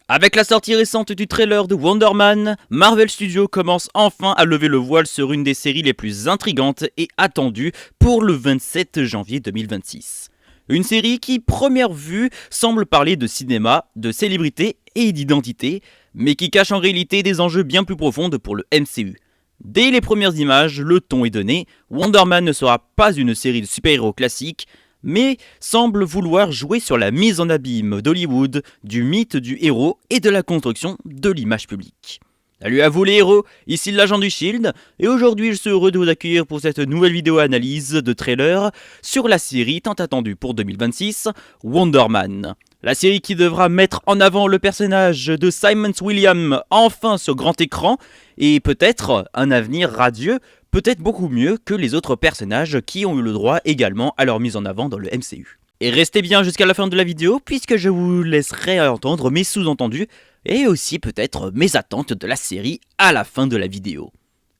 Avec la sortie récente du trailer de Wonder Man, Marvel Studios commence enfin à lever le voile sur une des séries les plus intrigantes et attendues pour le 27 janvier 2026. Une série qui, première vue, semble parler de cinéma, de célébrité et d'identité, mais qui cache en réalité des enjeux bien plus profonds pour le MCU. Dès les premières images, le ton est donné, Wonder Man ne sera pas une série de super-héros classique, mais semble vouloir jouer sur la mise en abîme d'Hollywood, du mythe du héros et de la construction de l'image publique. Salut à vous les héros, ici l'agent du Shield, et aujourd'hui je suis heureux de vous accueillir pour cette nouvelle vidéo analyse de trailer sur la série tant attendue pour 2026, Wonder Man. La série qui devra mettre en avant le personnage de Simon Williams enfin sur grand écran, et peut-être un avenir radieux, peut-être beaucoup mieux que les autres personnages qui ont eu le droit également à leur mise en avant dans le MCU. Et restez bien jusqu'à la fin de la vidéo puisque je vous laisserai entendre mes sous-entendus et aussi peut-être mes attentes de la série à la fin de la vidéo.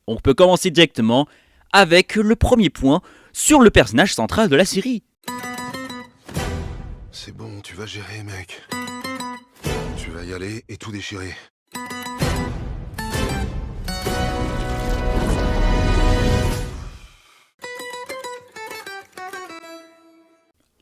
On peut commencer directement avec le premier point sur le personnage central de la série. C'est bon, tu vas gérer, mec. Tu vas y aller et tout déchirer.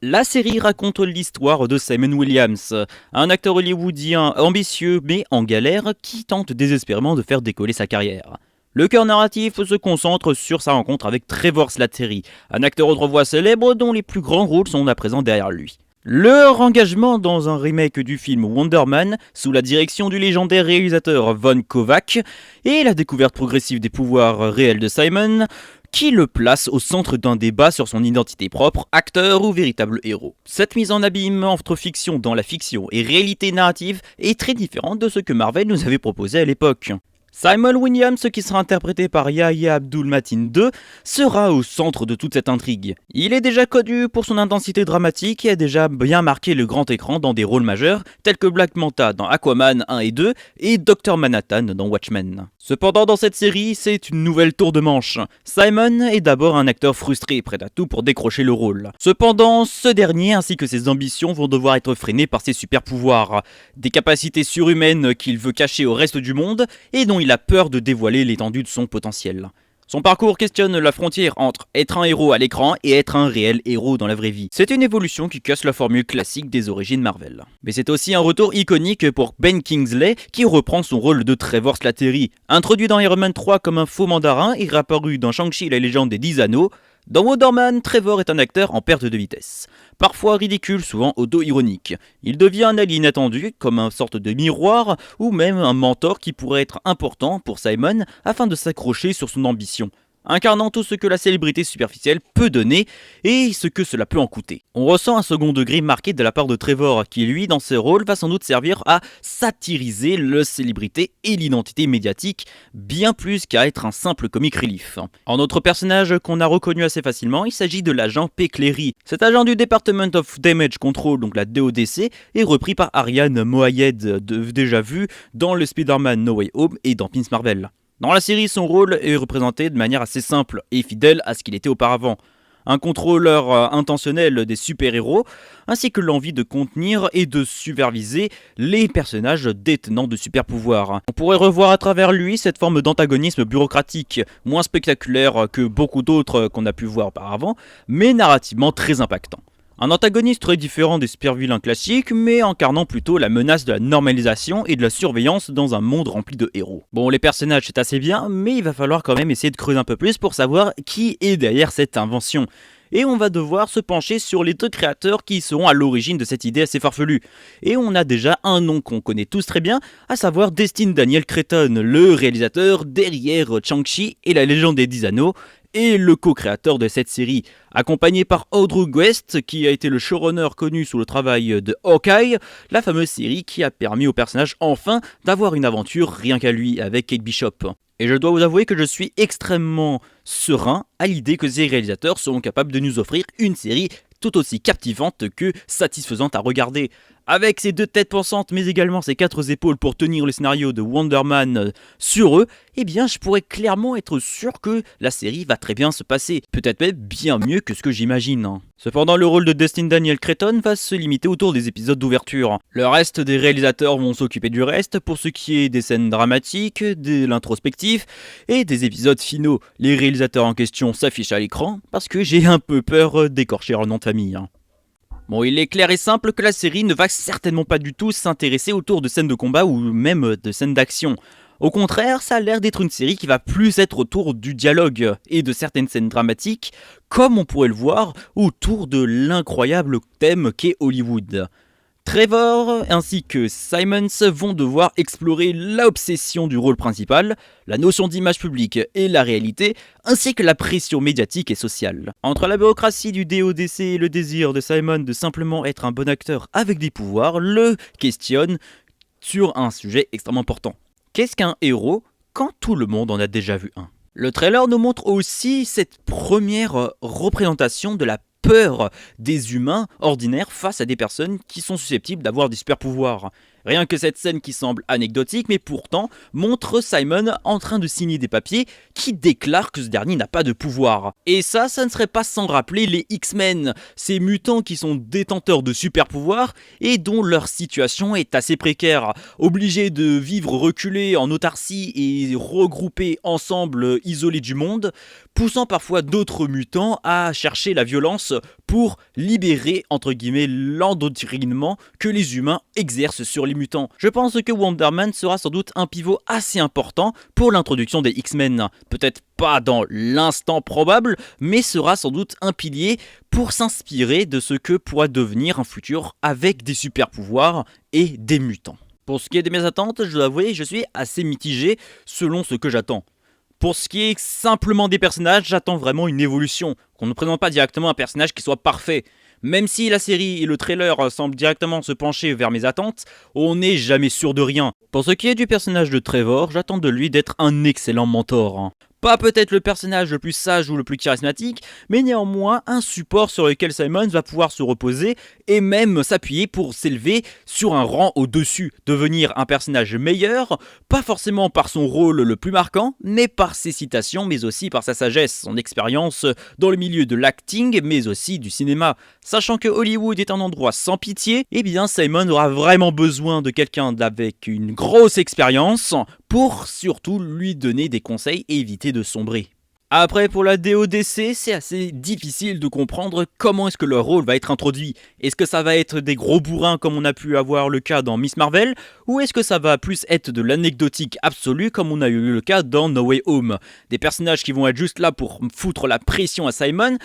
La série raconte l'histoire de Simon Williams, un acteur hollywoodien ambitieux mais en galère qui tente désespérément de faire décoller sa carrière. Le cœur narratif se concentre sur sa rencontre avec Trevor Slattery, un acteur autrefois célèbre dont les plus grands rôles sont à présent derrière lui. Leur engagement dans un remake du film Wonder Man, sous la direction du légendaire réalisateur Von Kovac, et la découverte progressive des pouvoirs réels de Simon, qui le place au centre d'un débat sur son identité propre, acteur ou véritable héros. Cette mise en abîme entre fiction dans la fiction et réalité narrative est très différente de ce que Marvel nous avait proposé à l'époque. Simon Williams, qui sera interprété par Yahya Abdul-Mateen II, sera au centre de toute cette intrigue. Il est déjà connu pour son intensité dramatique et a déjà bien marqué le grand écran dans des rôles majeurs tels que Black Manta dans Aquaman 1 et 2 et Dr Manhattan dans Watchmen. Cependant, dans cette série, c'est une nouvelle tour de manche. Simon est d'abord un acteur frustré, prêt à tout pour décrocher le rôle. Cependant, ce dernier ainsi que ses ambitions vont devoir être freinés par ses super pouvoirs, des capacités surhumaines qu'il veut cacher au reste du monde et dont il a peur de dévoiler l'étendue de son potentiel. Son parcours questionne la frontière entre être un héros à l'écran et être un réel héros dans la vraie vie. C'est une évolution qui casse la formule classique des origines Marvel. Mais c'est aussi un retour iconique pour Ben Kingsley qui reprend son rôle de Trevor Slattery. Introduit dans Iron Man 3 comme un faux mandarin et réapparu dans Shang-Chi la légende des 10 anneaux, dans Wonder Man, Trevor est un acteur en perte de vitesse. Parfois ridicule, souvent auto-ironique. Il devient un allié inattendu, comme une sorte de miroir, ou même un mentor qui pourrait être important pour Simon afin de s'accrocher sur son ambition, incarnant tout ce que la célébrité superficielle peut donner et ce que cela peut en coûter. On ressent un second degré marqué de la part de Trevor qui lui, dans ses rôles, va sans doute servir à satiriser la célébrité et l'identité médiatique, bien plus qu'à être un simple comic relief. Un autre personnage qu'on a reconnu assez facilement, il s'agit de l'agent P. Cleary. Cet agent du Department of Damage Control, donc la DODC, est repris par Ariane Moayed, déjà vu dans le Spider-Man No Way Home et dans Miss Marvel. Dans la série, son rôle est représenté de manière assez simple et fidèle à ce qu'il était auparavant. Un contrôleur intentionnel des super-héros, ainsi que l'envie de contenir et de superviser les personnages détenant de super-pouvoirs. On pourrait revoir à travers lui cette forme d'antagonisme bureaucratique, moins spectaculaire que beaucoup d'autres qu'on a pu voir auparavant, mais narrativement très impactant. Un antagoniste très différent des super-vilains classiques, mais incarnant plutôt la menace de la normalisation et de la surveillance dans un monde rempli de héros. Bon, les personnages c'est assez bien, mais il va falloir quand même essayer de creuser un peu plus pour savoir qui est derrière cette invention. Et on va devoir se pencher sur les deux créateurs qui seront à l'origine de cette idée assez farfelue. Et on a déjà un nom qu'on connaît tous très bien, à savoir Destin Daniel Cretton, le réalisateur derrière Shang-Chi et la légende des 10 anneaux, et le co-créateur de cette série, accompagné par Andrew West, qui a été le showrunner connu sous le travail de Hawkeye, la fameuse série qui a permis au personnage enfin d'avoir une aventure rien qu'à lui avec Kate Bishop. Et je dois vous avouer que je suis extrêmement serein à l'idée que ces réalisateurs seront capables de nous offrir une série tout aussi captivante que satisfaisante à regarder. Avec ses 2 têtes pensantes mais également ses 4 épaules pour tenir le scénario de Wonder Man sur eux, eh bien je pourrais clairement être sûr que la série va très bien se passer, peut-être même bien mieux que ce que j'imagine. Cependant le rôle de Destin Daniel Cretton va se limiter autour des épisodes d'ouverture. Le reste des réalisateurs vont s'occuper du reste pour ce qui est des scènes dramatiques, de l'introspectif et des épisodes finaux. Les réalisateurs en question s'affichent à l'écran parce que j'ai un peu peur d'écorcher leur nom de famille. Bon, il est clair et simple que la série ne va certainement pas du tout s'intéresser autour de scènes de combat ou même de scènes d'action. Au contraire, ça a l'air d'être une série qui va plus être autour du dialogue et de certaines scènes dramatiques, comme on pourrait le voir autour de l'incroyable thème qu'est Hollywood. Trevor ainsi que Simons vont devoir explorer l'obsession du rôle principal, la notion d'image publique et la réalité, ainsi que la pression médiatique et sociale. Entre la bureaucratie du DODC et le désir de Simon de simplement être un bon acteur avec des pouvoirs, le questionne sur un sujet extrêmement important. Qu'est-ce qu'un héros quand tout le monde en a déjà vu un ? Le trailer nous montre aussi cette première représentation de la peur des humains ordinaires face à des personnes qui sont susceptibles d'avoir des super pouvoirs. Rien que cette scène qui semble anecdotique mais pourtant montre Simon en train de signer des papiers qui déclarent que ce dernier n'a pas de pouvoir. Et ça ne serait pas sans rappeler les X-Men, ces mutants qui sont détenteurs de super pouvoirs et dont leur situation est assez précaire, obligés de vivre reculés en autarcie et regroupés ensemble isolés du monde, poussant parfois d'autres mutants à chercher la violence pour libérer entre guillemets l'endoctrinement que les humains exercent sur les mutants. Je pense que Wonder Man sera sans doute un pivot assez important pour l'introduction des X-Men. Peut-être pas dans l'instant probable, mais sera sans doute un pilier pour s'inspirer de ce que pourra devenir un futur avec des super pouvoirs et des mutants. Pour ce qui est de mes attentes, je dois avouer, je suis assez mitigé selon ce que j'attends. Pour ce qui est simplement des personnages, j'attends vraiment une évolution, qu'on ne présente pas directement un personnage qui soit parfait. Même si la série et le trailer semblent directement se pencher vers mes attentes, on n'est jamais sûr de rien. Pour ce qui est du personnage de Trevor, j'attends de lui d'être un excellent mentor. Pas peut-être le personnage le plus sage ou le plus charismatique, mais néanmoins un support sur lequel Simon va pouvoir se reposer et même s'appuyer pour s'élever sur un rang au-dessus, devenir un personnage meilleur, pas forcément par son rôle le plus marquant, mais par ses citations, mais aussi par sa sagesse, son expérience dans le milieu de l'acting, mais aussi du cinéma. Sachant que Hollywood est un endroit sans pitié, eh bien Simon aura vraiment besoin de quelqu'un avec une grosse expérience pour surtout lui donner des conseils et éviter de sombrer. Après, pour la DODC, c'est assez difficile de comprendre comment est-ce que leur rôle va être introduit. Est-ce que ça va être des gros bourrins comme on a pu avoir le cas dans Miss Marvel, ou est-ce que ça va plus être de l'anecdotique absolue comme on a eu le cas dans No Way Home? Des personnages qui vont être juste là pour foutre la pression à Simon,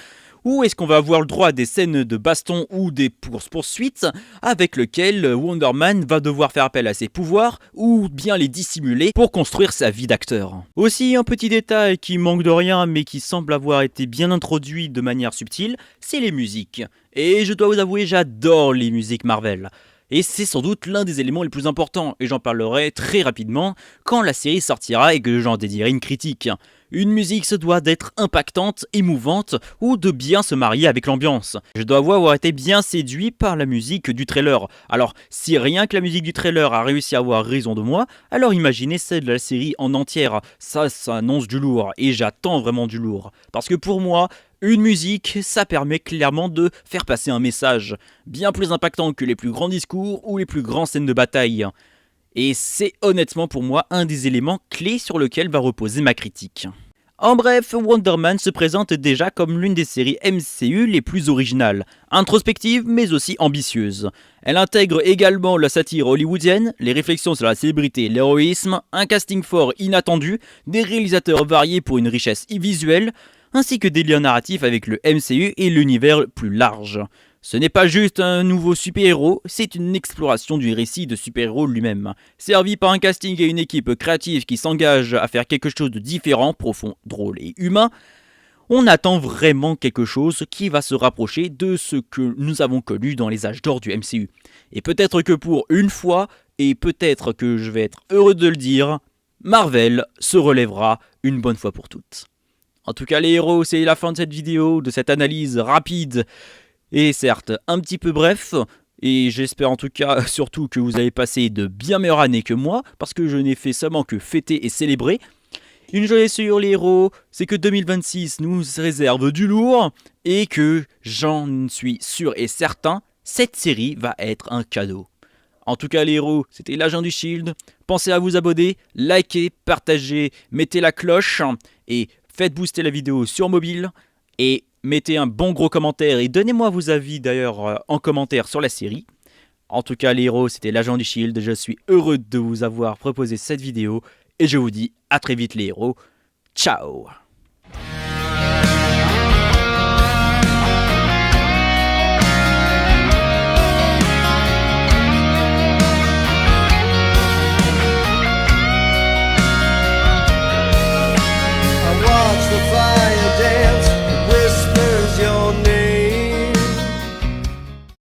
ou est-ce qu'on va avoir le droit à des scènes de baston ou des poursuites avec lesquelles Wonder Man va devoir faire appel à ses pouvoirs ou bien les dissimuler pour construire sa vie d'acteur. Aussi, un petit détail qui manque de rien mais qui semble avoir été bien introduit de manière subtile, c'est les musiques. Et je dois vous avouer, j'adore les musiques Marvel. Et c'est sans doute l'un des éléments les plus importants, et j'en parlerai très rapidement quand la série sortira et que j'en dédierai une critique. Une musique se doit d'être impactante, émouvante ou de bien se marier avec l'ambiance. Je dois avouer avoir été bien séduit par la musique du trailer. Alors, si rien que la musique du trailer a réussi à avoir raison de moi, alors imaginez celle de la série en entière. Ça annonce du lourd, et j'attends vraiment du lourd. Parce que pour moi, une musique, ça permet clairement de faire passer un message, bien plus impactant que les plus grands discours ou les plus grandes scènes de bataille. Et c'est honnêtement pour moi un des éléments clés sur lequel va reposer ma critique. En bref, Wonder Man se présente déjà comme l'une des séries MCU les plus originales, introspectives mais aussi ambitieuses. Elle intègre également la satire hollywoodienne, les réflexions sur la célébrité et l'héroïsme, un casting fort inattendu, des réalisateurs variés pour une richesse visuelle, ainsi que des liens narratifs avec le MCU et l'univers plus large. Ce n'est pas juste un nouveau super-héros, c'est une exploration du récit de super-héros lui-même. Servi par un casting et une équipe créative qui s'engage à faire quelque chose de différent, profond, drôle et humain, on attend vraiment quelque chose qui va se rapprocher de ce que nous avons connu dans les âges d'or du MCU. Et peut-être que pour une fois, et peut-être que je vais être heureux de le dire, Marvel se relèvera une bonne fois pour toutes. En tout cas les héros, c'est la fin de cette vidéo, de cette analyse rapide et certes un petit peu bref, Et j'espère en tout cas surtout que vous avez passé de bien meilleures années que moi, parce que je n'ai fait seulement que fêter et célébrer. Une journée sur les héros, c'est que 2026 nous réserve du lourd, et que j'en suis sûr et certain, cette série va être un cadeau. En tout cas les héros, c'était l'agent du Shield. Pensez à vous abonner, likez, partagez, mettez la cloche et faites booster la vidéo sur mobile. Et mettez un bon gros commentaire et donnez-moi vos avis d'ailleurs en commentaire sur la série. En tout cas les héros, c'était l'agent du Shield. Je suis heureux de vous avoir proposé cette vidéo et je vous dis à très vite les héros. Ciao.